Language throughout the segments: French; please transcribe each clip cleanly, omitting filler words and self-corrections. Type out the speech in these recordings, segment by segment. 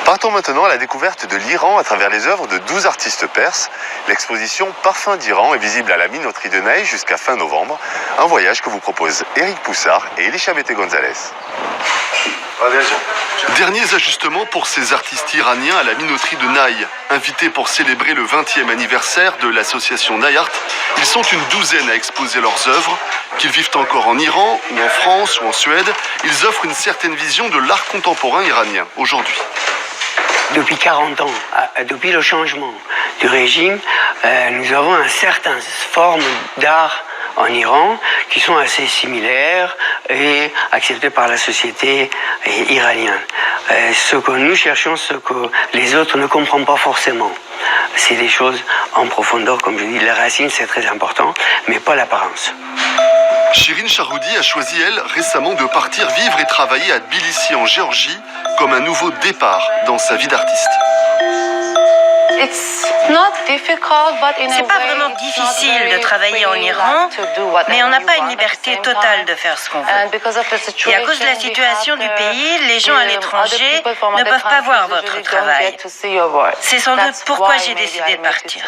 Partons maintenant à la découverte de l'Iran à travers les œuvres de 12 artistes perses. L'exposition Parfums d'Iran est visible à la minoterie de Naï jusqu'à fin novembre. Un voyage que vous proposent Eric Poussard et Elishabeth Gonzalez. Derniers ajustements pour ces artistes iraniens à la minoterie de Naï. Invités pour célébrer le 20e anniversaire de l'association Naï Art, ils sont une douzaine à exposer leurs œuvres. Qu'ils vivent encore en Iran, ou en France, ou en Suède, ils offrent une certaine vision de l'art contemporain iranien aujourd'hui. Depuis 40 ans, depuis le changement du régime, nous avons une certaine forme d'art en Iran qui sont assez similaires et acceptées par la société iranienne. Ce que nous cherchons, ce que les autres ne comprennent pas forcément, c'est des choses en profondeur, comme je dis, les racines c'est très important, mais pas l'apparence. Shirin Charoudi a choisi, elle, récemment de partir vivre et travailler à Tbilissi en Géorgie comme un nouveau départ dans sa vie d'artiste. C'est pas vraiment difficile de travailler en Iran, mais on n'a pas une liberté totale de faire ce qu'on veut. Et à cause de la situation du pays, les gens à l'étranger ne peuvent pas voir votre travail. C'est sans doute pourquoi j'ai décidé de partir.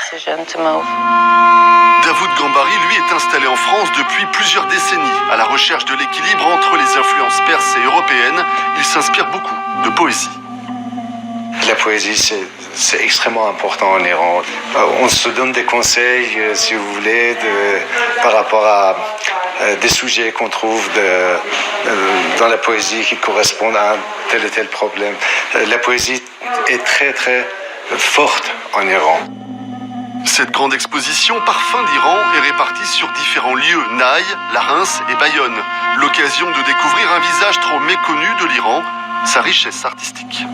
Davoud Gambari, lui, est installé en France depuis plusieurs décennies. À la recherche de l'équilibre entre les influences perses et européennes, il s'inspire beaucoup de poésie. La poésie, c'est extrêmement important en Iran. On se donne des conseils, si vous voulez, par rapport à des sujets qu'on trouve dans la poésie qui correspondent à un tel et tel problème. La poésie est très, très forte en Iran. Cette grande exposition Parfums d'Iran est répartie sur différents lieux, Naï, La Reims et Bayonne. L'occasion de découvrir un visage trop méconnu de l'Iran, sa richesse artistique.